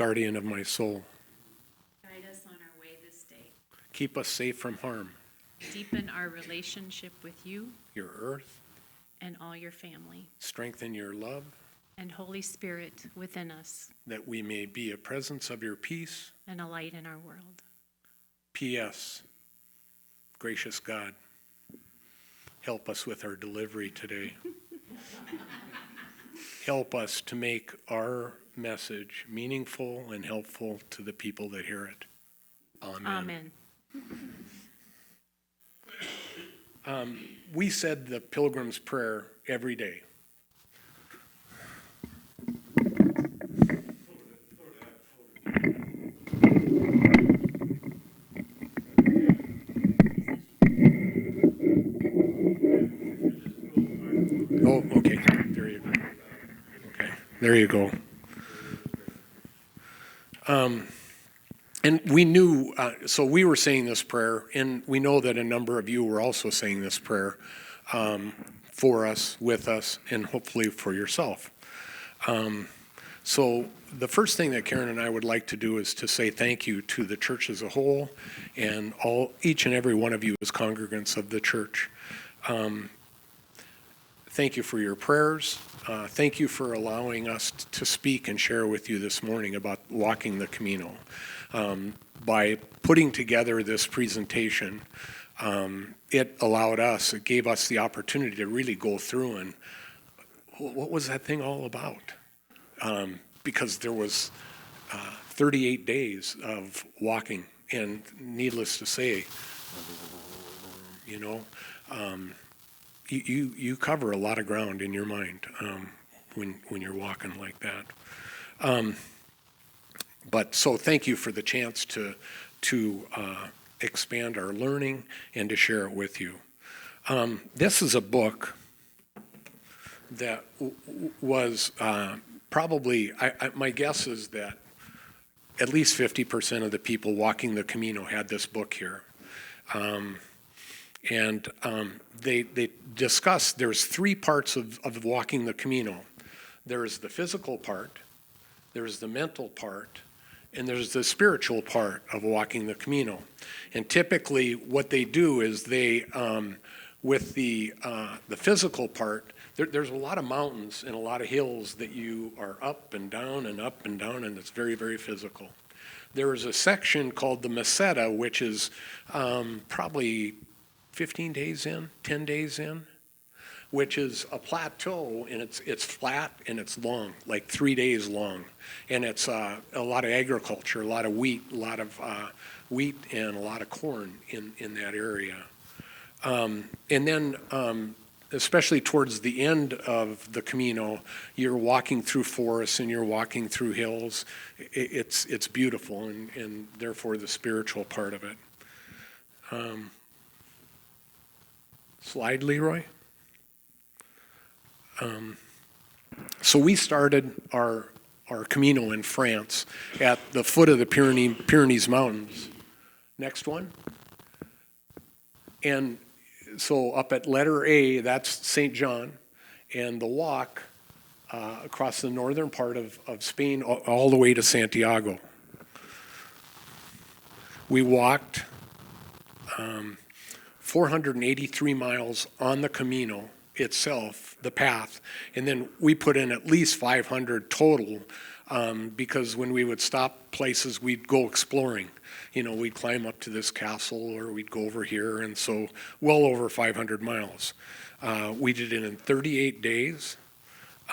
guardian of my soul. Guide us on our way this day. Keep us safe from harm. Deepen our relationship with you, Your earth, and all your family. strengthen your love, And Holy Spirit within us, that we may be a presence of your peace. and a light in our world. P.S. Gracious God, help us with our delivery today. Help us to make our message meaningful and helpful to the people that hear it. Amen. We said the Pilgrim's Prayer every day. Oh, okay. There you go. Okay, there you go. And we knew, so we were saying this prayer, and we know that a number of you were also saying this prayer for us, with us, and hopefully for yourself. So the first thing that Karen and I would like to do is to say thank you to the church as a whole and each and every one of you as congregants of the church. Thank you for your prayers. Thank you for allowing us to speak and share with you this morning about walking the Camino. By putting together this presentation, it gave us the opportunity to really go through and what was that thing all about? Because there was 38 days of walking, and needless to say, you cover a lot of ground in your mind when you're walking like that. But so thank you for the chance to expand our learning and to share it with you. This is a book that was probably, my guess is that at least 50% of the people walking the Camino had this book here. And they discuss, there's three parts of walking the Camino. There's the physical part, there's the mental part, and there's the spiritual part of walking the Camino. And typically what they do is they, with the physical part, there's a lot of mountains and a lot of hills that you are up and down and up and down, and it's very, very physical. There is a section called the Meseta, which is probably 15 days in, 10 days in, which is a plateau, and it's flat and it's long, like 3 days long. And it's a lot of agriculture, a lot of wheat and a lot of corn in that area. And then especially towards the end of the Camino, you're walking through forests and you're walking through hills. It's beautiful, and therefore the spiritual part of it. Slide, Leroy. So we started our Camino in France at the foot of the Pyrenees Mountains. Next one. And so up at letter A, that's St. John, and the walk across the northern part of Spain all the way to Santiago. We walked 483 miles on the Camino itself, the path, and then we put in at least 500 total because when we would stop places, we'd go exploring. We'd climb up to this castle or we'd go over here, and so well over 500 miles. We did it in 38 days,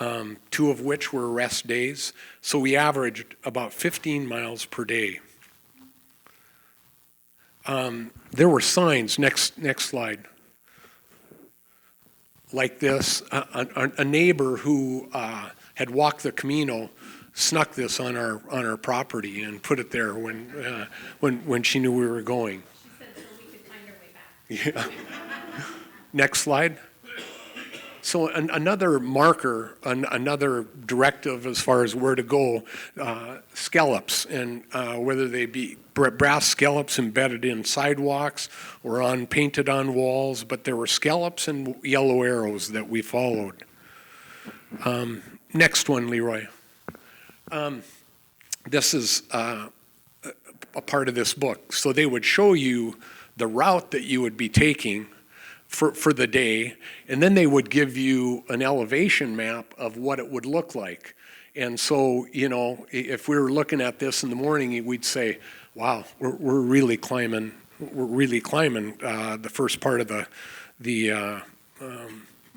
2 of which were rest days, so we averaged about 15 miles per day. There were signs, next slide, like this. A neighbor who had walked the Camino snuck this on our property and put it there when she knew we were going. She said so we could find our way back. Yeah. Next slide. So another marker, another directive as far as where to go, scallops, and whether they be brass scallops embedded in sidewalks or painted on walls, but there were scallops and yellow arrows that we followed. Next one, Leroy. this is a part of this book. So they would show you the route that you would be taking for the day, and then they would give you an elevation map of what it would look like. And so, if we were looking at this in the morning, we'd say, wow, we're really climbing the first part of the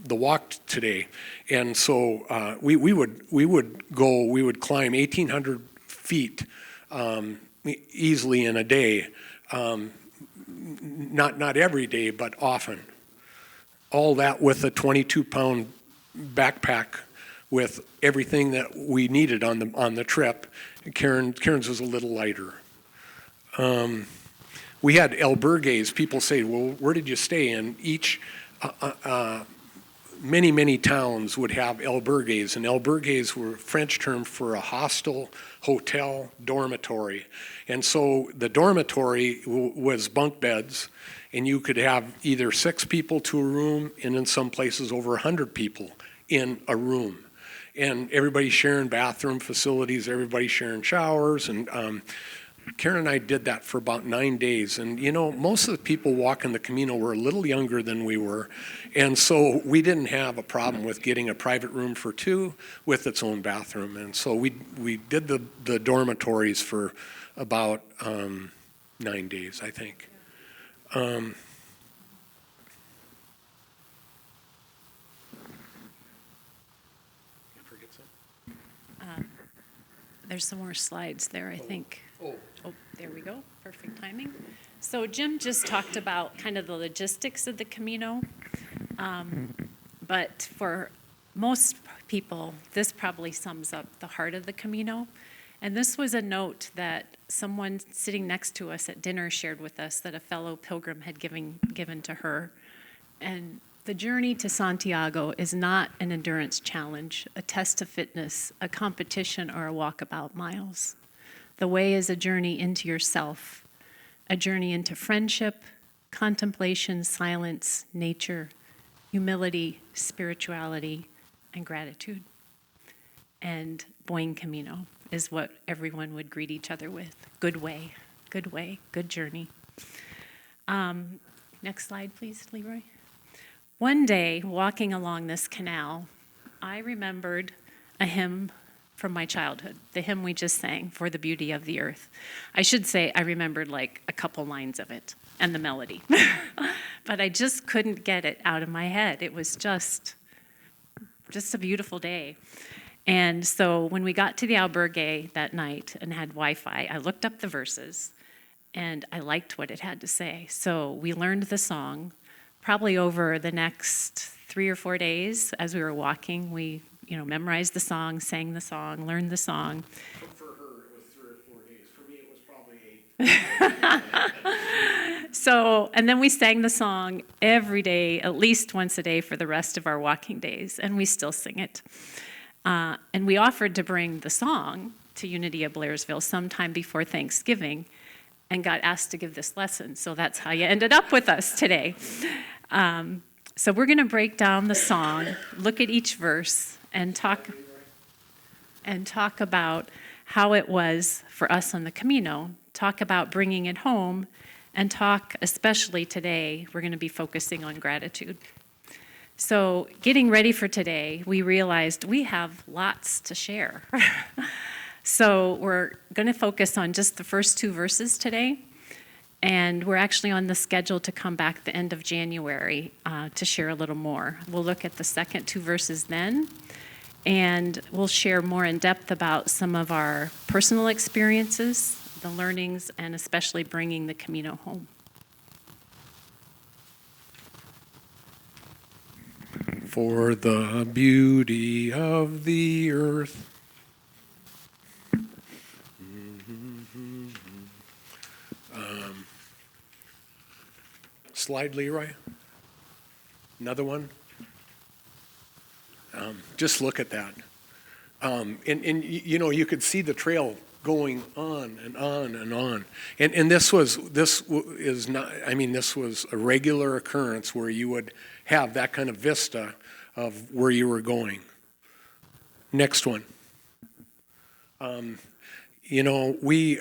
walk today. And so we would climb 1,800 feet easily in a day. Not every day, but often. All that with a 22-pound backpack with everything that we needed on the trip. Karen's was a little lighter. We had albergues. People say, well, where did you stay? And each, many towns would have albergues. And albergues were a French term for a hostel, hotel, dormitory. And so the dormitory was bunk beds, and you could have either 6 people to a room, and in some places over 100 people in a room. And everybody sharing bathroom facilities, everybody sharing showers, and Karen and I did that for about 9 days. And most of the people walking the Camino were a little younger than we were, and so we didn't have a problem with getting a private room for 2 with its own bathroom. And so we did the dormitories for about 9 days, I think. There's some more slides there, I think. Oh, there we go. Perfect timing. So Jim just talked about kind of the logistics of the Camino. But for most people, this probably sums up the heart of the Camino. And this was a note that someone sitting next to us at dinner shared with us that a fellow pilgrim had given to her. And the journey to Santiago is not an endurance challenge, a test of fitness, a competition, or a walkabout miles. The way is a journey into yourself, a journey into friendship, contemplation, silence, nature, humility, spirituality, and gratitude. And Buen Camino is what everyone would greet each other with. Good way, good journey. Next slide, please, Leroy. One day, walking along this canal, I remembered a hymn from my childhood, the hymn we just sang, For the Beauty of the Earth. I should say I remembered like a couple lines of it and the melody, but I just couldn't get it out of my head. It was just a beautiful day. And so when we got to the albergue that night and had Wi-Fi, I looked up the verses, and I liked what it had to say. So we learned the song. Probably over the next 3 or 4 days as we were walking, we memorized the song, sang the song, learned the song. For her, it was 3 or 4 days. For me, it was probably 8. So, and then we sang the song every day, at least once a day for the rest of our walking days, and we still sing it. And we offered to bring the song to Unity of Blairsville sometime before Thanksgiving, and got asked to give this lesson. So that's how you ended up with us today. So we're going to break down the song, look at each verse, and talk about how it was for us on the Camino, talk about bringing it home, and talk, especially today, we're going to be focusing on gratitude. So getting ready for today, we realized we have lots to share. So we're going to focus on just the first 2 verses today, and we're actually on the schedule to come back at the end of January to share a little more. We'll look at the second 2 verses then, and we'll share more in depth about some of our personal experiences, the learnings, and especially bringing the Camino home. For the beauty of the earth. Slide, Leroy. Another one. Just look at that. And you could see the trail going on and on and on. And this was a regular occurrence where you would have that kind of vista of where you were going. Next one. we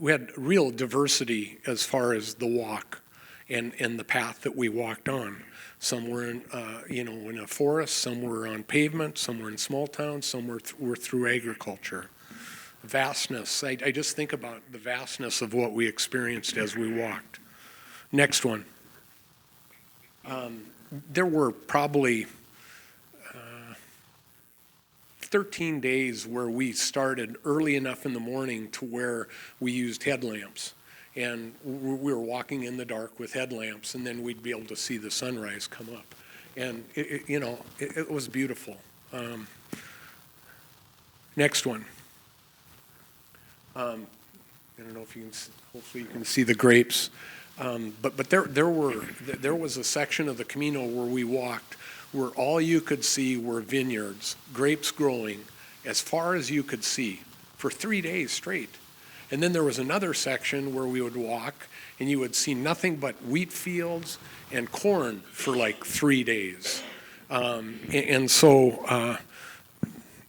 had real diversity as far as the walk and the path that we walked on. Some were in a forest, some were on pavement, some were in small towns, some were through agriculture. Vastness. I just think about the vastness of what we experienced as we walked. Next one. There were probably 13 days where we started early enough in the morning to where we used headlamps. And we were walking in the dark with headlamps, and then we'd be able to see the sunrise come up. And, it was beautiful. Next one. I don't know if you can, hopefully you can see the grapes. But there was a section of the Camino where we walked where all you could see were vineyards, grapes growing as far as you could see for 3 days straight. And then there was another section where we would walk and you would see nothing but wheat fields and corn for like 3 days.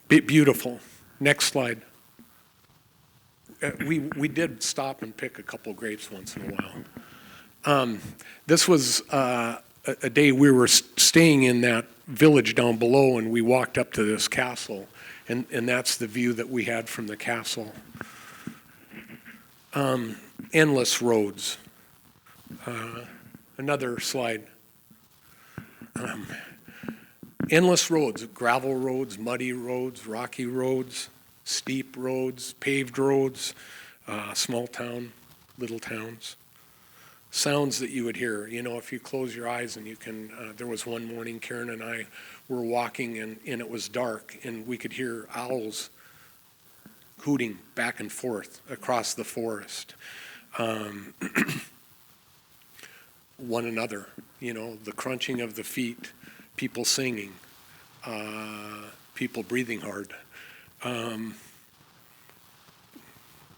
Beautiful. Next slide. We did stop and pick a couple grapes once in a while. This was a day we were staying in that village down below, and we walked up to this castle, and that's the view that we had from the castle. Endless roads. Another slide. Endless roads, gravel roads, muddy roads, rocky roads, steep roads, paved roads, small town, little towns. Sounds that you would hear, if you close your eyes and you can, there was one morning Karen and I were walking and it was dark and we could hear owls hooting back and forth across the forest. One another, the crunching of the feet, people singing, people breathing hard.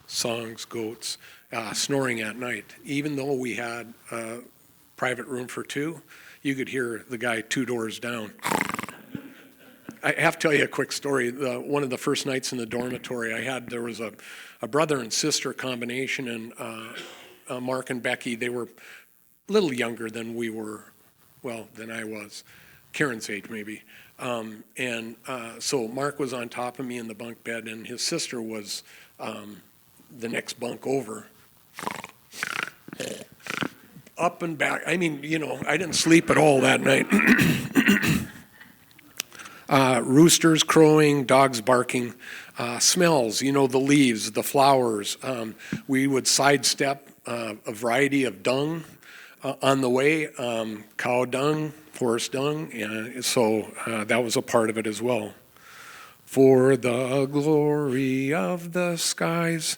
Songs, goats, snoring at night. Even though we had a private room for two, you could hear the guy 2 doors down. I have to tell you a quick story. One of the first nights in the dormitory there was a brother and sister combination, and Mark and Becky, they were a little younger than we were, than I was, Karen's age maybe. So Mark was on top of me in the bunk bed, and his sister was the next bunk over. Up and back. I mean, I didn't sleep at all that night. Roosters crowing, dogs barking, smells, the leaves, the flowers. We would sidestep a variety of dung on the way, cow dung, horse dung, and so that was a part of it as well. For the glory of the skies,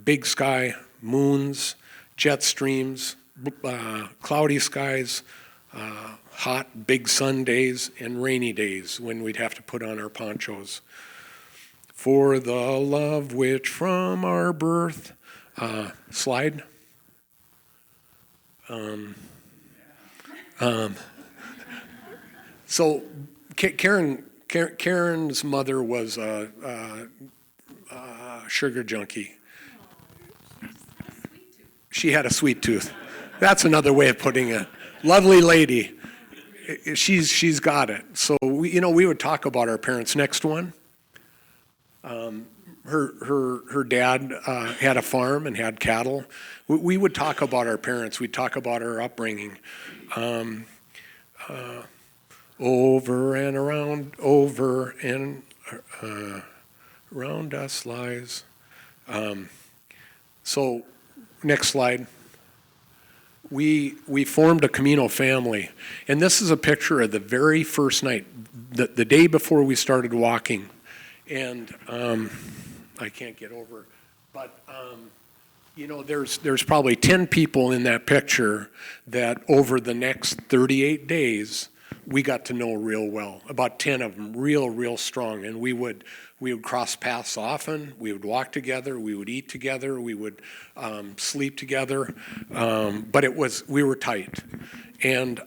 big sky, moons, jet streams, cloudy skies, hot, big sun days, and rainy days when we'd have to put on our ponchos. For the love which from our birth, slide. So Karen's mother was a sugar junkie. She had a sweet tooth. That's another way of putting it. Lovely lady. She's got it. So we would talk about our parents. Next one. Her dad had a farm and had cattle. We would talk about our parents. We'd talk about our upbringing. Over and around, over and around us lies. So, next slide. We formed a Camino family, and this is a picture of the very first night, the day before we started walking, and I can't get over it, but there's probably 10 people in that picture that over the next 38 days we got to know real well. About 10 of them, real strong, and we would cross paths often. We would walk together. We would eat together. We would sleep together. But we were tight, and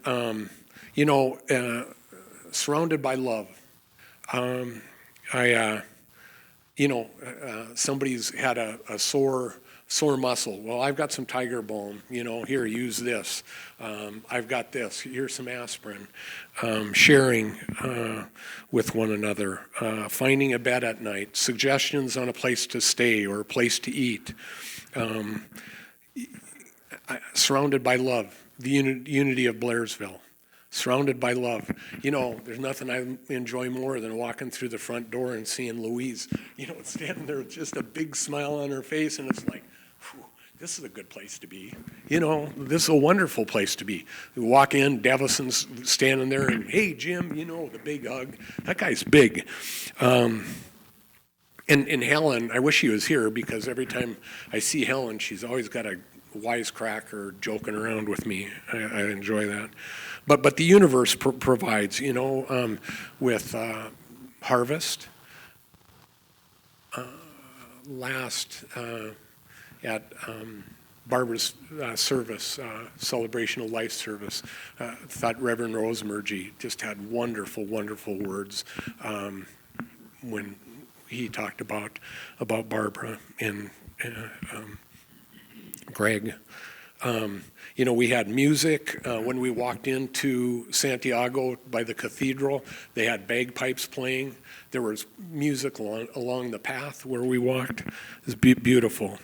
surrounded by love. Somebody's had a sore muscle. Well, I've got some tiger balm, here, use this. I've got this, here's some aspirin. Sharing with one another, finding a bed at night, suggestions on a place to stay or a place to eat. Surrounded by love, the unity of Blairsville. Surrounded by love. There's nothing I enjoy more than walking through the front door and seeing Louise, standing there with just a big smile on her face, and it's like, whew, this is a good place to be. This is a wonderful place to be. We walk in, Devison's standing there, and hey, Jim, the big hug. That guy's big. And Helen, I wish she was here, because every time I see Helen, she's always got a wisecracker joking around with me. I enjoy that. But the universe provides, with harvest. Last at Barbara's service, celebration of life service, thought Reverend Rosemergy just had wonderful, wonderful words when he talked about Barbara and Greg. We had music. When we walked into Santiago by the cathedral, they had bagpipes playing. There was music along the path where we walked. It was beautiful.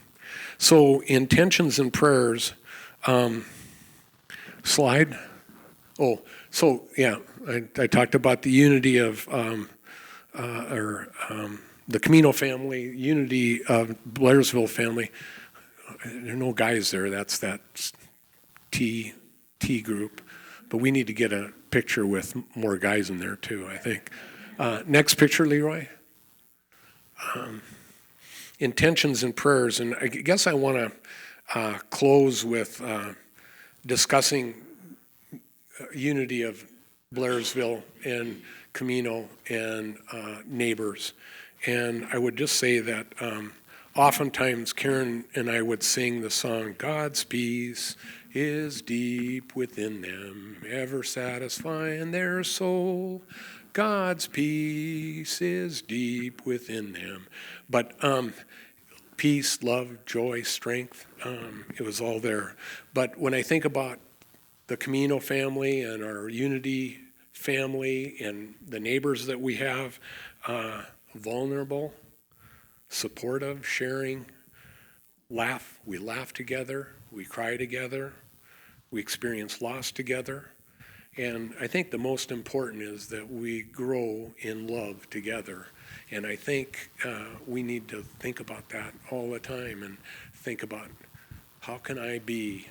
So intentions and prayers. Slide. Oh, so yeah, I talked about the unity of the Camino family, unity of Blairsville family. There are no guys there. That's that T group. But we need to get a picture with more guys in there too, I think. Next picture, Leroy. Intentions and prayers. And I guess I want to close with discussing unity of Blairsville and Camino and neighbors. And I would just say that oftentimes Karen and I would sing the song, God's peace is deep within them, ever satisfying their soul. God's peace is deep within them. But peace, love, joy, strength, it was all there. But when I think about the Camino family and our unity family and the neighbors that we have, vulnerable, supportive, sharing, laugh. We laugh together, we cry together, we experience loss together. And I think the most important is that we grow in love together. And I think we need to think about that all the time and think about, how can I be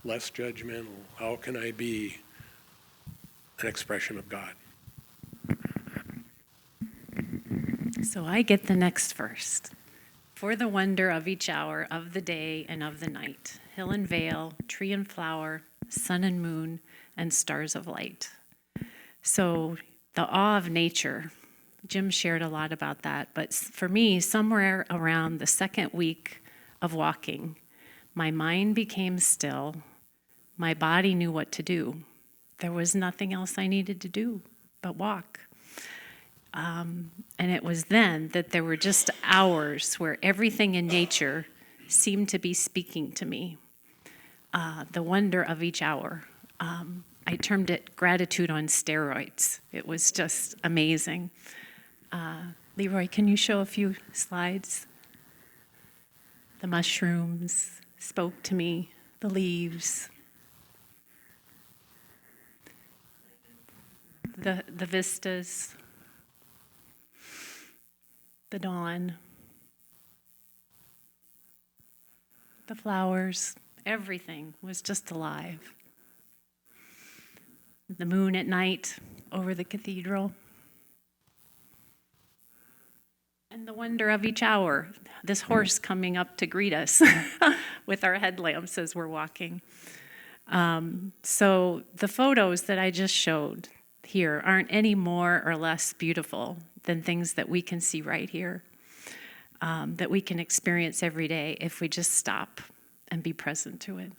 less judgmental? How can I be an expression of God? So I get the next first. For the wonder of each hour, of the day and of the night, hill and vale, tree and flower, sun and moon, and stars of light. So the awe of nature, Jim shared a lot about that, but for me, somewhere around the second week of walking, my mind became still, my body knew what to do. There was nothing else I needed to do but walk. And it was then that there were just hours where everything in nature seemed to be speaking to me. The wonder of each hour. I termed it gratitude on steroids. It was just amazing. Leroy, can you show a few slides? The mushrooms spoke to me, the leaves, the vistas, the dawn, the flowers, everything was just alive. The moon at night over the cathedral. And the wonder of each hour, this horse coming up to greet us with our headlamps as we're walking. So the photos that I just showed here aren't any more or less beautiful than things that we can see right here, that we can experience every day if we just stop and be present to it.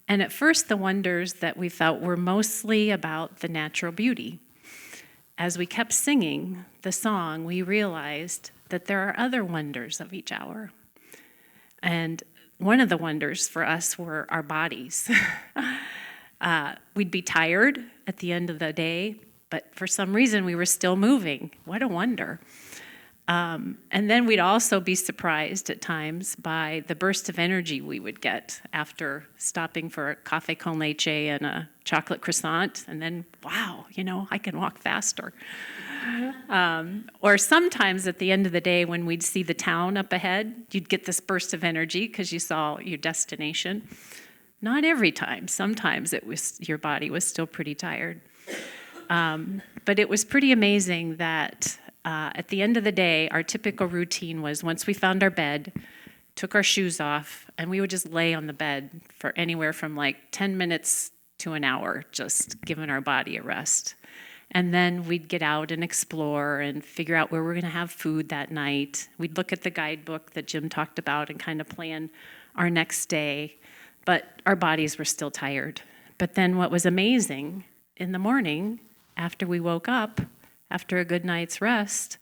And at first, the wonders that we felt were mostly about the natural beauty. as we kept singing the song, we realized that there are other wonders of each hour. And one of the wonders for us were our bodies. We'd be tired at the end of the day, but for some reason we were still moving. What a wonder. And then we'd also be surprised at times by the burst of energy we would get after stopping for a cafe con leche and a chocolate croissant, and then, wow, I can walk faster. Or sometimes at the end of the day when we'd see the town up ahead, you'd get this burst of energy because you saw your destination. Not every time. Sometimes your body was still pretty tired. But it was pretty amazing that at the end of the day, our typical routine was once we found our bed, took our shoes off, and we would just lay on the bed for anywhere from like 10 minutes to an hour, just giving our body a rest. And then we'd get out and explore and figure out where we're going to have food that night. We'd look at the guidebook that Jim talked about and kind of plan our next day. But our bodies were still tired. But then what was amazing, in the morning, after we woke up, after a good night's rest,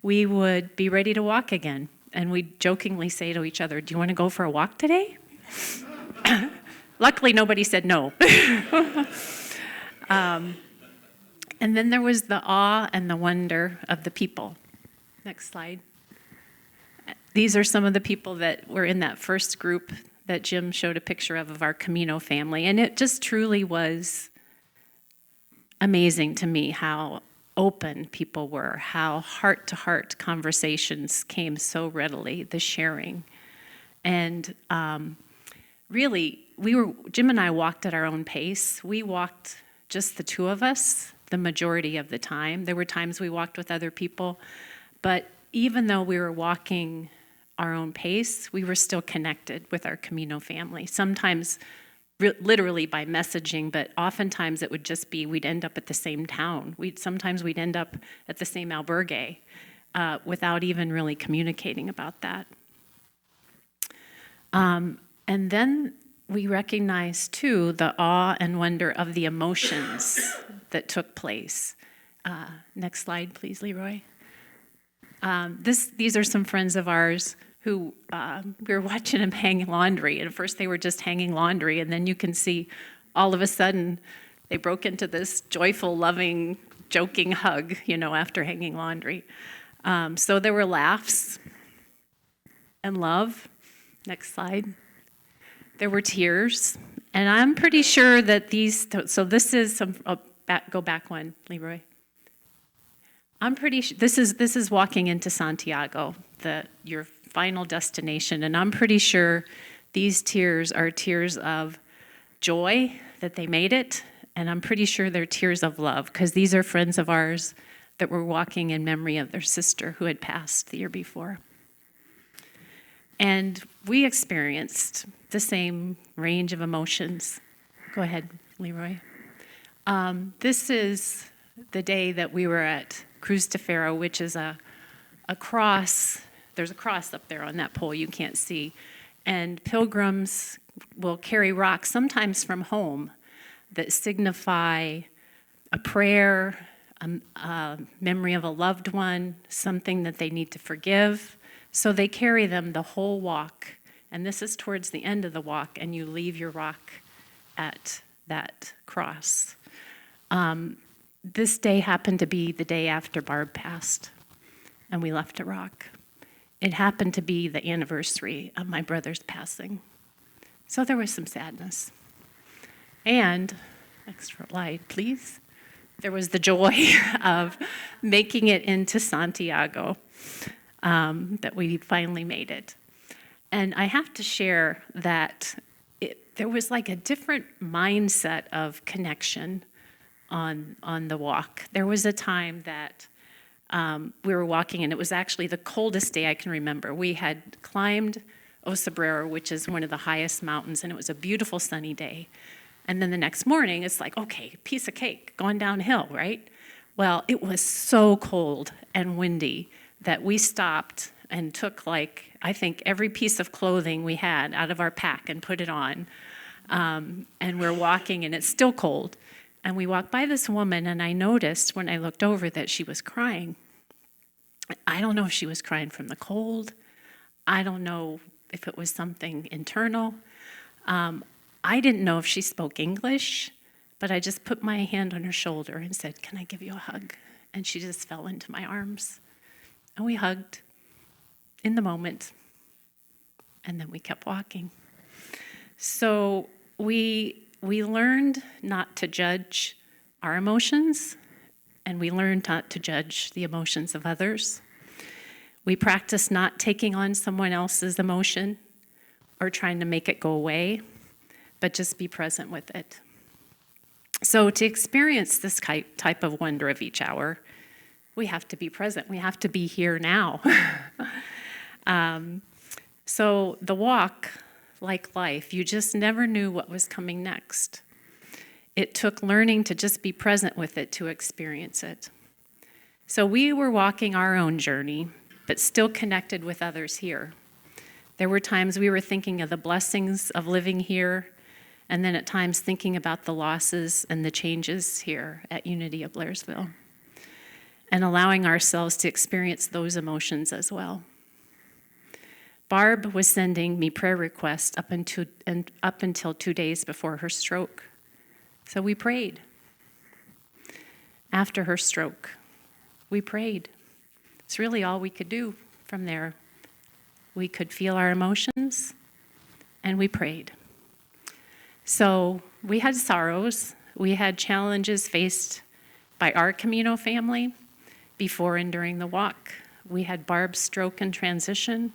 we would be ready to walk again. And we'd jokingly say to each other, "Do you want to go for a walk today?" Luckily, nobody said no. And then there was the awe and the wonder of the people. Next slide. These are some of the people that were in that first group that Jim showed a picture of our Camino family. And it just truly was amazing to me how open people were, how heart-to-heart conversations came so readily, the sharing. And really, Jim and I walked at our own pace. We walked just the two of us the majority of the time. There were times we walked with other people, but even though we were walking our own pace, we were still connected with our Camino family. Sometimes literally by messaging, but oftentimes it would just be we'd end up at the same town. Sometimes we'd end up at the same albergue without even really communicating about that. And then we recognize, too, the awe and wonder of the emotions that took place. Next slide, please, Leroy. These are some friends of ours who we were watching them hang laundry. And at first they were just hanging laundry, and then you can see all of a sudden they broke into this joyful, loving, joking hug, after hanging laundry. So there were laughs and love. Next slide. There were tears, and I'm pretty sure that so this is some, go back one, Leroy. I'm pretty sure, this is walking into Santiago, your final destination, and I'm pretty sure these tears are tears of joy that they made it, and I'm pretty sure they're tears of love, because these are friends of ours that were walking in memory of their sister who had passed the year before. And we experienced the same range of emotions. Go ahead, Leroy. This is the day that we were at Cruz de Ferro, which is a cross. There's a cross up there on that pole you can't see. And pilgrims will carry rocks, sometimes from home, that signify a prayer, a memory of a loved one, something that they need to forgive. So they carry them the whole walk. And this is towards the end of the walk, and you leave your rock at that cross. This day happened to be the day after Barb passed, and we left a rock. It happened to be the anniversary of my brother's passing. So there was some sadness. And, next slide, please. There was the joy of making it into Santiago, that we finally made it. And I have to share that there was like a different mindset of connection on the walk. There was a time that we were walking, and it was actually the coldest day I can remember. We had climbed Osabrera, which is one of the highest mountains, and it was a beautiful sunny day. And then the next morning, it's like, okay, piece of cake, going downhill, right? Well, it was so cold and windy that we stopped and took, I think, every piece of clothing we had out of our pack and put it on. And we're walking, and it's still cold. And we walked by this woman, and I noticed when I looked over that she was crying. I don't know if she was crying from the cold. I don't know if it was something internal. I didn't know if she spoke English, but I just put my hand on her shoulder and said, "Can I give you a hug?" And she just fell into my arms. And we hugged in the moment. And then we kept walking. So we learned not to judge our emotions, and we learned not to judge the emotions of others. We practiced not taking on someone else's emotion or trying to make it go away, but just be present with it. So to experience this type of wonder of each hour, we have to be present. We have to be here now. So the walk, like life, you just never knew what was coming next. It took learning to just be present with it to experience it. So we were walking our own journey, but still connected with others here. There were times we were thinking of the blessings of living here, and then at times thinking about the losses and the changes here at Unity of Blairsville, and allowing ourselves to experience those emotions as well. Barb was sending me prayer requests up until 2 days before her stroke. So we prayed. After her stroke, we prayed. It's really all we could do from there. We could feel our emotions, and we prayed. So we had sorrows. We had challenges faced by our Camino family before and during the walk. We had Barb's stroke and transition.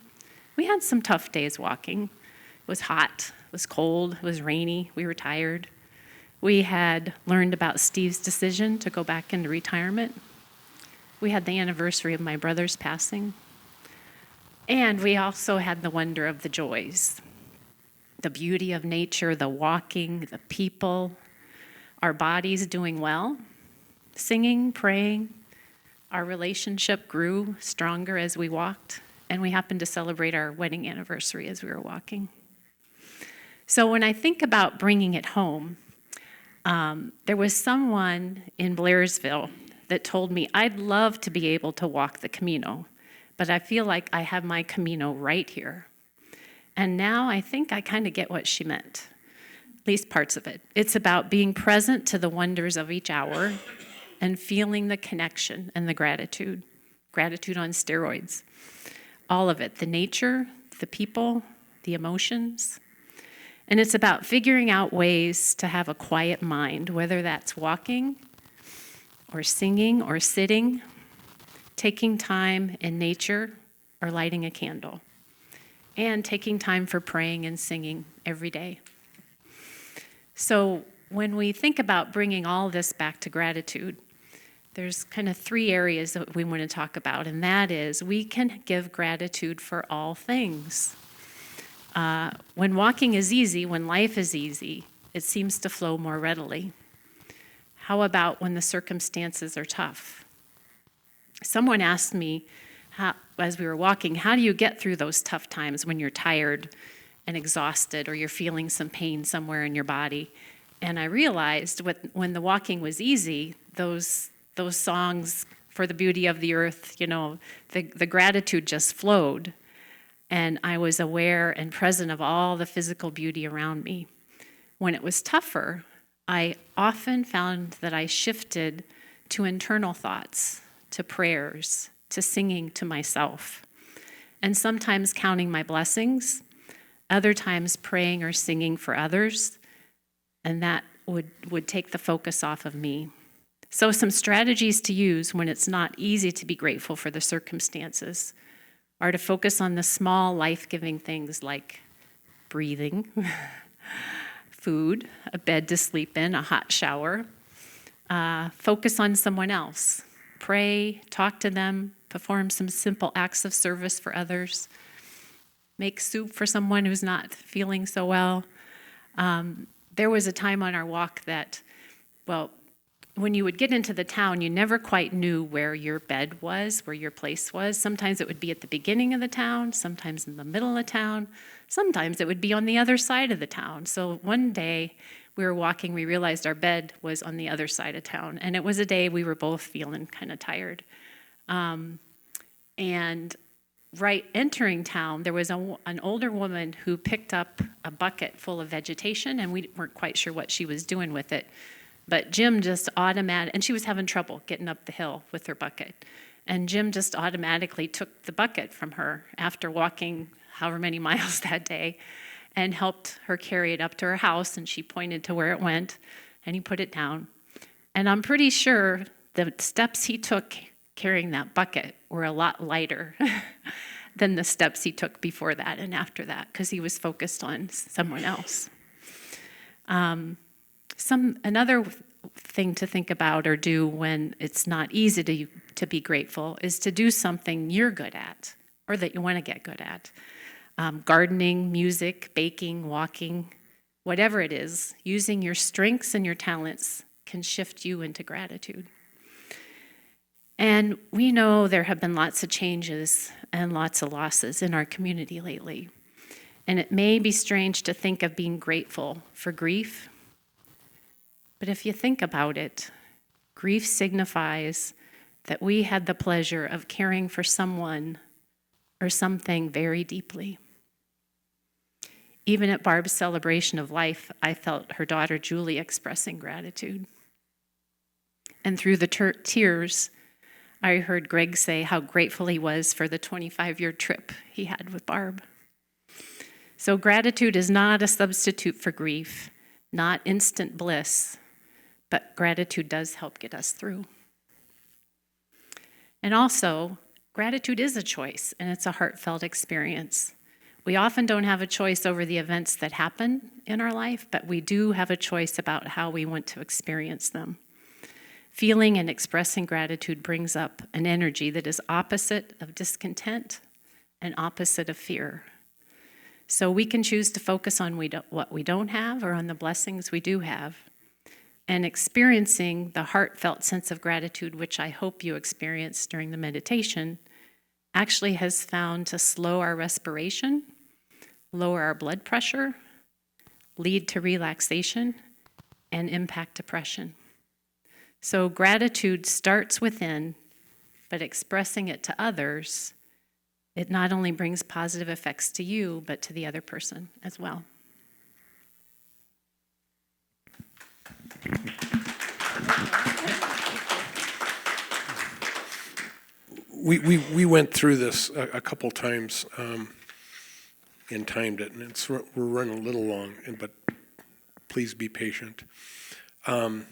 We had some tough days walking. It was hot, it was cold, it was rainy, we were tired. We had learned about Steve's decision to go back into retirement. We had the anniversary of my brother's passing. And we also had the wonder of the joys, the beauty of nature, the walking, the people, our bodies doing well, singing, praying. Our relationship grew stronger as we walked. And we happened to celebrate our wedding anniversary as we were walking. So when I think about bringing it home, there was someone in Blairsville that told me, "I'd love to be able to walk the Camino, but I feel like I have my Camino right here." And now I think I kind of get what she meant, at least parts of it. It's about being present to the wonders of each hour and feeling the connection and the gratitude on steroids. All of it, the nature, the people, the emotions. And it's about figuring out ways to have a quiet mind, whether that's walking or singing or sitting, taking time in nature or lighting a candle, and taking time for praying and singing every day. So when we think about bringing all this back to gratitude, there's kind of 3 areas that we want to talk about, and that is we can give gratitude for all things. When walking is easy, when life is easy, it seems to flow more readily. How about when the circumstances are tough? Someone asked me as we were walking, how do you get through those tough times when you're tired and exhausted or you're feeling some pain somewhere in your body? And I realized when the walking was easy, those songs for the beauty of the earth, the gratitude just flowed. And I was aware and present of all the physical beauty around me. When it was tougher, I often found that I shifted to internal thoughts, to prayers, to singing to myself, and sometimes counting my blessings, other times praying or singing for others, and that would take the focus off of me. So some strategies to use when it's not easy to be grateful for the circumstances are to focus on the small life-giving things like breathing, food, a bed to sleep in, a hot shower. Focus on someone else. Pray, talk to them, perform some simple acts of service for others. Make soup for someone who's not feeling so well. There was a time on our walk that, when you would get into the town, you never quite knew where your bed was, where your place was. Sometimes it would be at the beginning of the town, sometimes in the middle of town, sometimes it would be on the other side of the town. So one day we were walking, we realized our bed was on the other side of town. And it was a day we were both feeling kind of tired. And right entering town, there was an older woman who picked up a bucket full of vegetation, and we weren't quite sure what she was doing with it. But Jim just and she was having trouble getting up the hill with her bucket. And Jim just automatically took the bucket from her after walking however many miles that day and helped her carry it up to her house, and she pointed to where it went, and he put it down. And I'm pretty sure the steps he took carrying that bucket were a lot lighter than the steps he took before that and after that, because he was focused on someone else. Another thing to think about or do when it's not easy to be grateful is to do something you're good at or that you want to get good at. Gardening, music, baking, walking, whatever it is, using your strengths and your talents can shift you into gratitude. And we know there have been lots of changes and lots of losses in our community lately. And it may be strange to think of being grateful for grief, but if you think about it, grief signifies that we had the pleasure of caring for someone or something very deeply. Even at Barb's celebration of life, I felt her daughter Julie expressing gratitude. And through the tears, I heard Greg say how grateful he was for the 25-year trip he had with Barb. So gratitude is not a substitute for grief, not instant bliss, but gratitude does help get us through. And also, gratitude is a choice, and it's a heartfelt experience. We often don't have a choice over the events that happen in our life, but we do have a choice about how we want to experience them. Feeling and expressing gratitude brings up an energy that is opposite of discontent and opposite of fear. So we can choose to focus on what we don't have or on the blessings we do have. And experiencing the heartfelt sense of gratitude, which I hope you experienced during the meditation, actually has found to slow our respiration, lower our blood pressure, lead to relaxation, and impact depression. So gratitude starts within, but expressing it to others, it not only brings positive effects to you, but to the other person as well. We went through this a couple times and timed it, and we're running a little long, but please be patient. Karen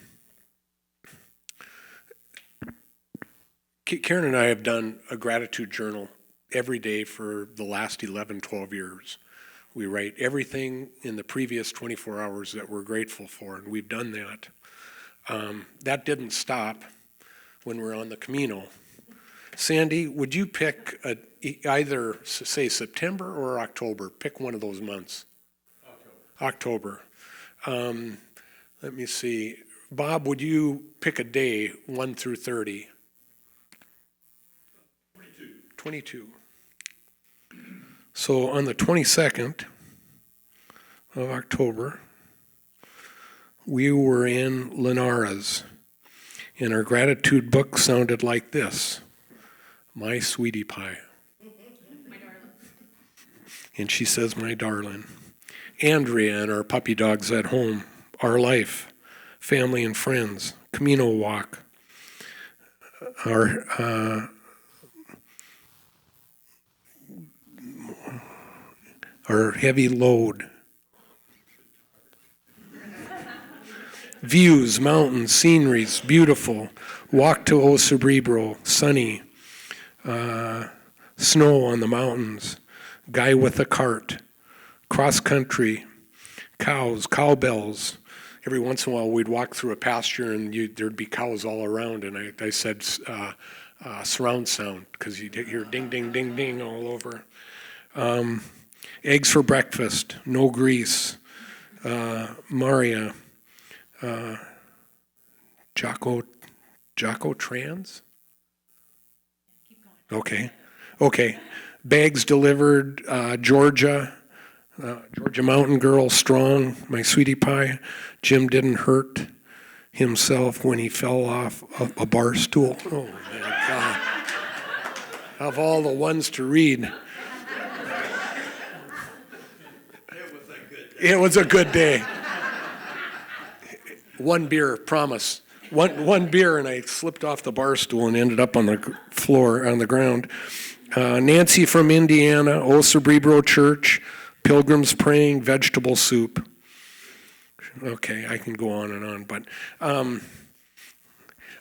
and I have done a gratitude journal every day for the last 11, 12 years. We write everything in the previous 24 hours that we're grateful for, and we've done that. That didn't stop when we're on the Camino. Sandy, would you pick either, say, September or October? Pick one of those months. October. Let me see. Bob, would you pick a day, 1 through 30? 22. So on the 22nd of October, we were in Linares, and our gratitude book sounded like this: "My sweetie pie." My darling. And she says, "My darling." Andrea and our puppy dogs at home, our life, family and friends, Camino walk, our heavy load, views, mountains, sceneries, beautiful, walk to O Cerebro, sunny, snow on the mountains, guy with a cart, cross country, cows, cowbells. Every once in a while we'd walk through a pasture and there'd be cows all around, and I said surround sound, because you'd hear ding, ding, ding, ding all over. Eggs for breakfast, no grease, Maria, Jocko Trans? Okay. Bags delivered, Georgia, Georgia Mountain Girl, strong, my sweetie pie. Jim didn't hurt himself when he fell off a bar stool. Oh, my God. Of all the ones to read. It was a good day. One beer, promise. One beer, and I slipped off the bar stool and ended up on the floor, on the ground. Nancy from Indiana, O Cerebro Church, pilgrims praying, vegetable soup. Okay, I can go on and on, but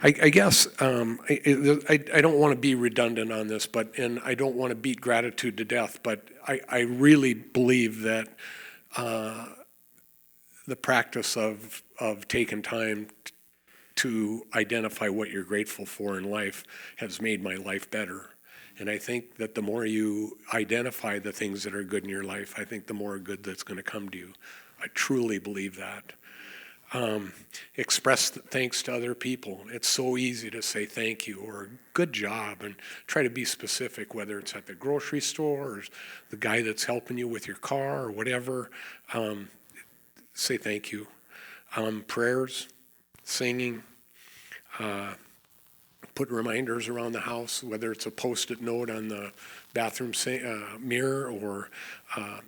I guess I don't want to be redundant on this, and I don't want to beat gratitude to death, but I really believe that the practice of taking time to identify what you're grateful for in life has made my life better. And I think that the more you identify the things that are good in your life, I think the more good that's going to come to you. I truly believe that. Express thanks to other people. It's so easy to say thank you or good job and try to be specific, whether it's at the grocery store or the guy that's helping you with your car or whatever. Say thank you. Prayers, singing, put reminders around the house, whether it's a Post-it note on the bathroom mirror or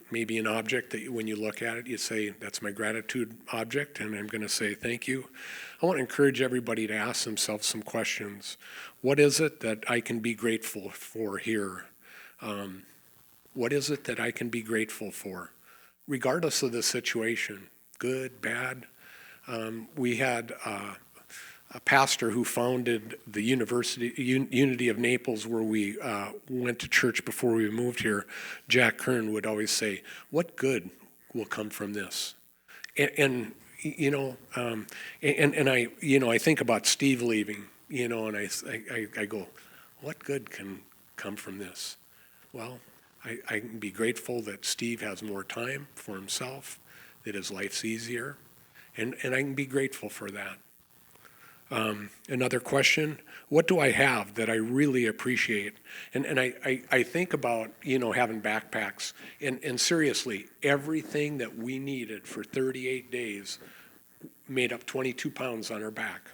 maybe an object that when you look at it, you say, that's my gratitude object, and I'm going to say thank you. I want to encourage everybody to ask themselves some questions. What is it that I can be grateful for here? What is it that I can be grateful for? Regardless of the situation, good, bad. We had a pastor who founded the Unity of Naples, where we went to church before we moved here. Jack Kern would always say, "What good will come from this?" And I think about Steve leaving, and I go, "What good can come from this?" Well, I can be grateful that Steve has more time for himself, that his life's easier, and I can be grateful for that. Another question, what do I have that I really appreciate? And I think about, having backpacks. And seriously, everything that we needed for 38 days made up 22 pounds on our back.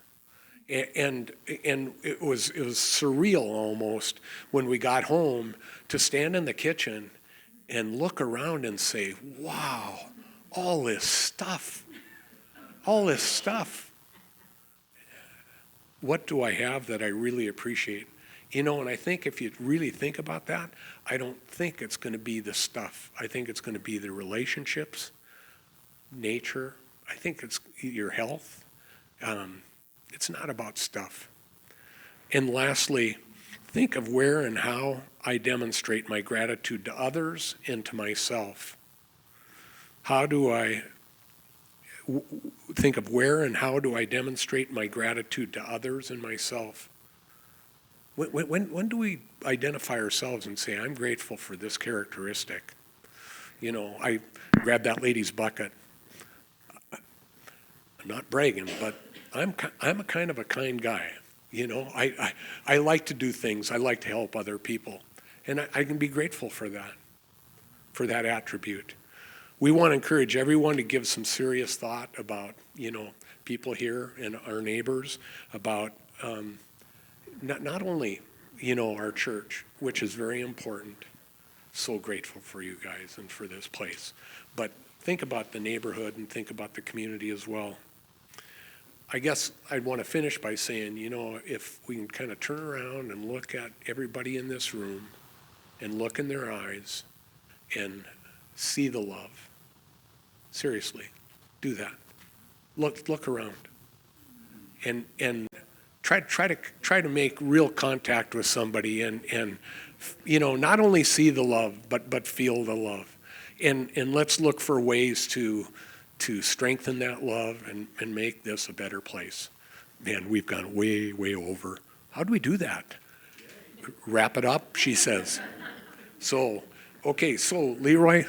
And it was surreal almost when we got home to stand in the kitchen and look around and say, wow, all this stuff. What do I have that I really appreciate? And I think if you really think about that, I don't think it's going to be the stuff. I think it's going to be the relationships, nature. I think it's your health. It's not about stuff. And lastly, think of where and how I demonstrate my gratitude to others and to myself. How do I think of where and how do I demonstrate my gratitude to others and myself? When do we identify ourselves and say, I'm grateful for this characteristic? I grabbed that lady's bucket. I'm not bragging, but I'm a kind of a kind guy. I like to do things. I like to help other people. And I can be grateful for that attribute. We want to encourage everyone to give some serious thought about, people here and our neighbors, about not only, our church, which is very important. So grateful for you guys and for this place. But think about the neighborhood and think about the community as well. I guess I'd want to finish by saying, if we can kind of turn around and look at everybody in this room and look in their eyes and see the love. Seriously, do that. Look around, and try to make real contact with somebody, and not only see the love, but feel the love, and let's look for ways to strengthen that love and make this a better place. Man, we've gone way over. How do we do that? Wrap it up, she says. So Leroy.